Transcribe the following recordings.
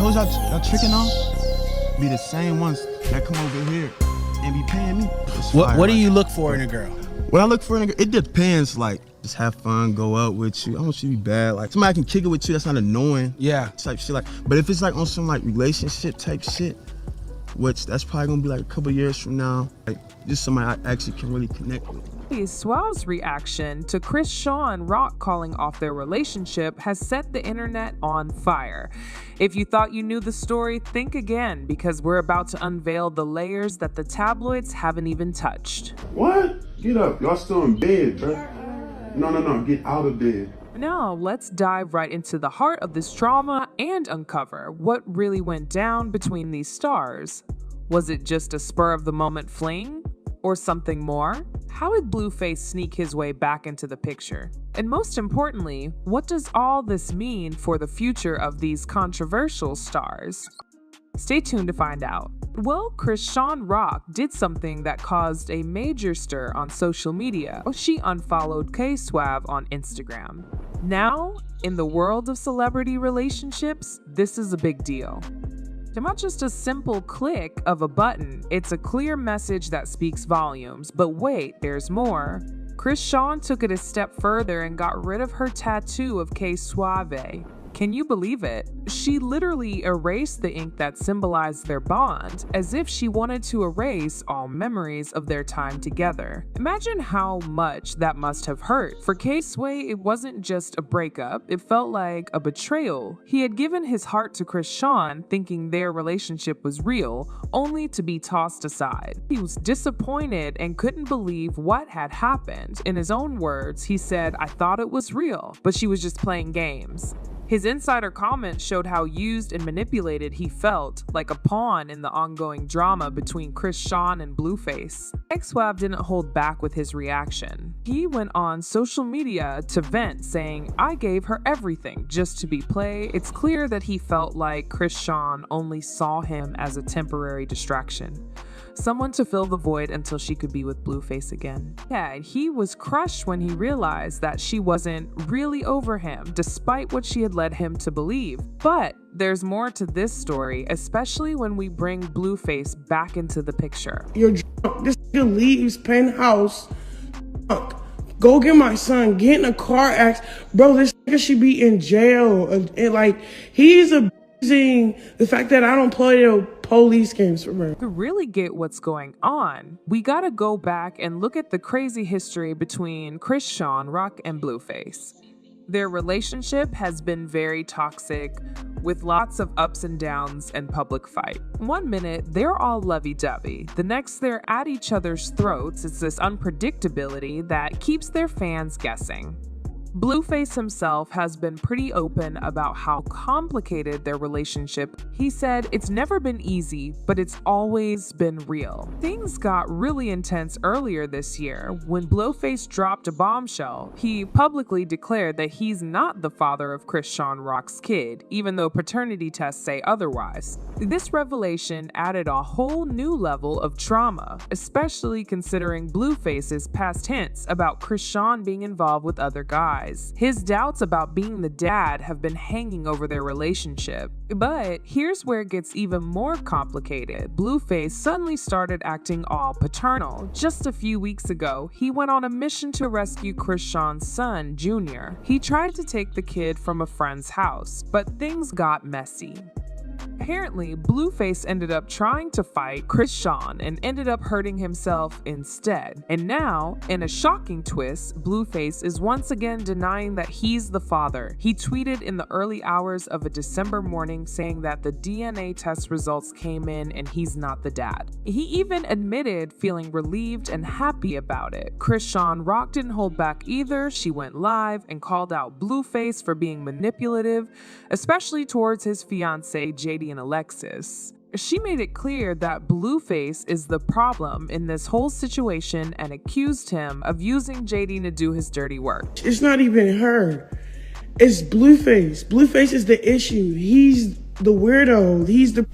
hoes y'all tricking on be the same ones that come over here and be paying me. What do you look for in a girl? What I look for in a girl, it depends. Like, just have fun, go out with you. I don't want you to be bad. Like, somebody can kick it with you that's not annoying. Yeah. Type shit. Like, but if it's like on some like relationship type shit, which that's probably gonna be like a couple years from now, like just somebody I actually can really connect with. Suave's reaction to Chrisean Rock calling off their relationship has set the internet on fire. If you thought you knew the story, think again, because we're about to unveil the layers that the tabloids haven't even touched. What? Get up. Y'all still in bed, bro. No. Get out of bed. Now, let's dive right into the heart of this drama and uncover what really went down between these stars. Was it just a spur-of-the-moment fling? Or something more? How did Blueface sneak his way back into the picture? And most importantly, what does all this mean for the future of these controversial stars? Stay tuned to find out. Well, Chrisean Rock did something that caused a major stir on social media. She unfollowed Suave on Instagram. Now, in the world of celebrity relationships, this is a big deal. It's not just a simple click of a button, it's a clear message that speaks volumes. But wait, there's more. Chrisean took it a step further and got rid of her tattoo of Suave. Can you believe it? She literally erased the ink that symbolized their bond, as if she wanted to erase all memories of their time together. Imagine how much that must have hurt. For Suave, it wasn't just a breakup, it felt like a betrayal. He had given his heart to Chrisean, thinking their relationship was real, only to be tossed aside. He was disappointed and couldn't believe what had happened. In his own words, he said, "I thought it was real, but she was just playing games." His insider comments showed how used and manipulated he felt, like a pawn in the ongoing drama between Chrisean and Blueface. Suave didn't hold back with his reaction. He went on social media to vent, saying, "I gave her everything just to be played." It's clear that he felt like Chrisean only saw him as a temporary distraction. Someone to fill the void until she could be with Blueface again. Yeah, he was crushed when he realized that she wasn't really over him, despite what she had led him to believe. But there's more to this story, especially when we bring Blueface back into the picture. You're drunk. This nigga leaves penthouse drunk. Go get my son, get in a car accident. Bro, this nigga should be in jail. And like, he's abusing the fact that I don't play the police games for her. To really get what's going on, we gotta go back and look at the crazy history between Chrisean Rock and Blueface. Their relationship has been very toxic, with lots of ups and downs and public fight. One minute, they're all lovey-dovey. The next, they're at each other's throats. It's this unpredictability that keeps their fans guessing. Blueface himself has been pretty open about how complicated their relationship. He said, "It's never been easy, but it's always been real." Things got really intense earlier this year when Blueface dropped a bombshell. He publicly declared that he's not the father of Chrisean Rock's kid, even though paternity tests say otherwise. This revelation added a whole new level of drama, especially considering Blueface's past hints about Chrisean being involved with other guys. His doubts about being the dad have been hanging over their relationship. But here's where it gets even more complicated. Blueface suddenly started acting all paternal. Just a few weeks ago, he went on a mission to rescue Chrisean's son, Junior. He tried to take the kid from a friend's house, but things got messy. Apparently, Blueface ended up trying to fight Chrisean and ended up hurting himself instead. And now, in a shocking twist, Blueface is once again denying that he's the father. He tweeted in the early hours of a December morning saying that the DNA test results came in and he's not the dad. He even admitted feeling relieved and happy about it. Chrisean Rock didn't hold back either. She went live and called out Blueface for being manipulative, especially towards his fiancé JD and Alexis. She made it clear that Blueface is the problem in this whole situation and accused him of using JD to do his dirty work. It's not even her. It's Blueface. Blueface is the issue. He's the weirdo. He's the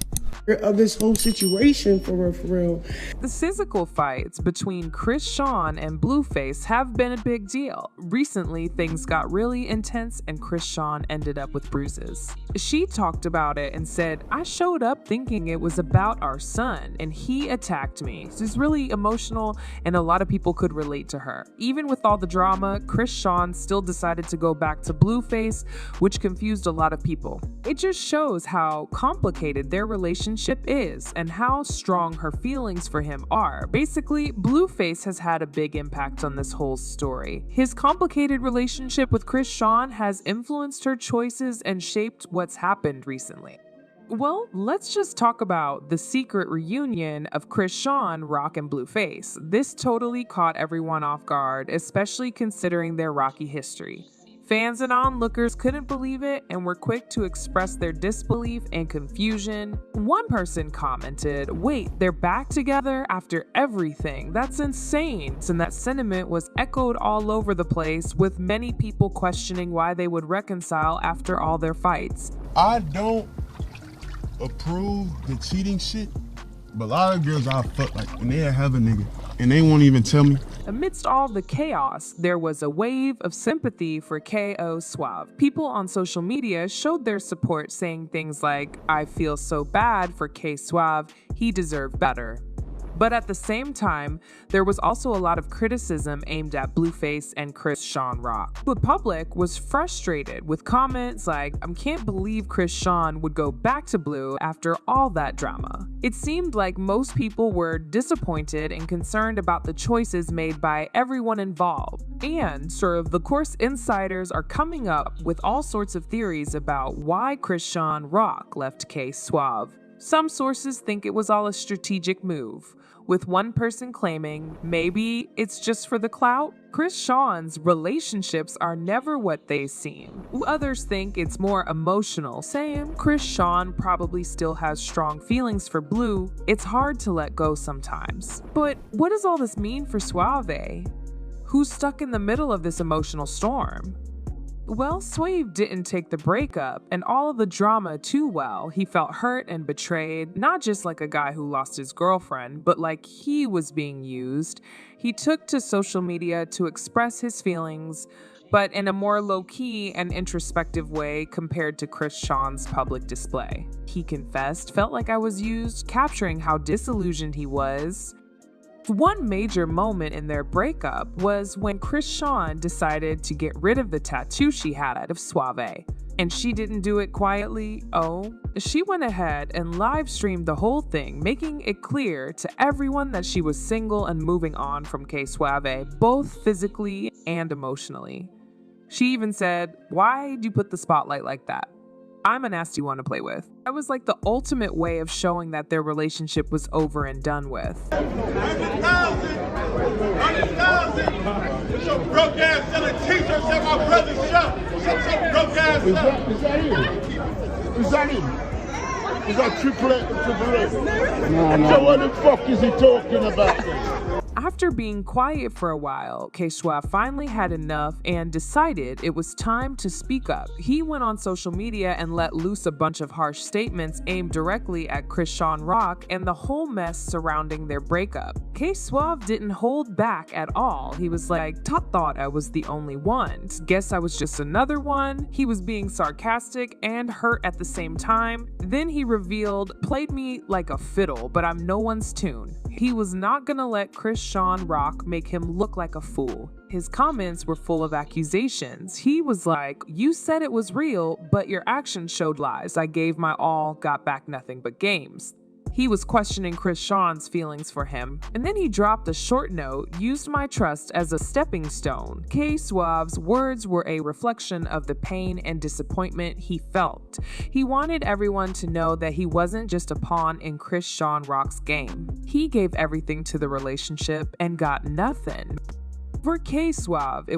of this whole situation for real, for real. The physical fights between Chrisean and Blueface have been a big deal. Recently, things got really intense and Chrisean ended up with bruises. She talked about it and said, "I showed up thinking it was about our son and he attacked me." She's really emotional and a lot of people could relate to her. Even with all the drama, Chrisean still decided to go back to Blueface, which confused a lot of people. It just shows how complicated their relationship is and how strong her feelings for him are. Basically, Blueface has had a big impact on this whole story. His complicated relationship with Chrisean has influenced her choices and shaped what's happened recently. Well, let's just talk about the secret reunion of Chrisean, Rock, and Blueface. This totally caught everyone off guard, especially considering their rocky history. Fans and onlookers couldn't believe it and were quick to express their disbelief and confusion. One person commented, "Wait, they're back together after everything? That's insane." And that sentiment was echoed all over the place, with many people questioning why they would reconcile after all their fights. I don't approve the cheating shit, but a lot of girls I fuck like, and they have a nigga, and they won't even tell me. Amidst all the chaos, there was a wave of sympathy for K.O. Suave. People on social media showed their support, saying things like, "I feel so bad for K. Suave, he deserved better." But at the same time, there was also a lot of criticism aimed at Blueface and Chrisean Rock. The public was frustrated with comments like, "I can't believe Chrisean would go back to Blue after all that drama." It seemed like most people were disappointed and concerned about the choices made by everyone involved. And the course insiders are coming up with all sorts of theories about why Chrisean Rock left K Suave. Some sources think it was all a strategic move, with one person claiming maybe it's just for the clout. Chrisean's relationships are never what they seem. Others think it's more emotional, saying Chrisean probably still has strong feelings for Blue. It's hard to let go sometimes. But what does all this mean for Suave? Who's stuck in the middle of this emotional storm? Well, Suave didn't take the breakup and all of the drama too well. He felt hurt and betrayed, not just like a guy who lost his girlfriend, but like he was being used. He took to social media to express his feelings, but in a more low-key and introspective way compared to Chrisean's public display. He confessed, "Felt like I was used," capturing how disillusioned he was. One major moment in their breakup was when Chrisean decided to get rid of the tattoo she had of Suave. And she didn't do it quietly. She went ahead and live streamed the whole thing, making it clear to everyone that she was single and moving on from K Suave, both physically and emotionally. She even said, "Why'd you put the spotlight like that? I'm a nasty one to play with." That was like the ultimate way of showing that their relationship was over and done with. 100,000! It's your broke ass selling t-shirts at my brother's shop. Shut your broke ass up. Is that him? Is that him? Is that triple A? No. So what the fuck is he talking about then? After being quiet for a while, K Suave finally had enough and decided it was time to speak up. He went on social media and let loose a bunch of harsh statements aimed directly at Chrisean Rock and the whole mess surrounding their breakup. K Suave didn't hold back at all. He was like, "Thought I was the only one. Guess I was just another one." He was being sarcastic and hurt at the same time. Then he revealed, "Played me like a fiddle, but I'm no one's tune." He was not gonna let Chrisean Rock make him look like a fool. His comments were full of accusations. He was like, "You said it was real, but your actions showed lies. I gave my all, got back nothing but games." He was questioning Chrisean's feelings for him. And then he dropped a short note, "Used my trust as a stepping stone." K Suave's words were a reflection of the pain and disappointment he felt. He wanted everyone to know that he wasn't just a pawn in Chrisean Rock's game. He gave everything to the relationship and got nothing. For K Suave, it was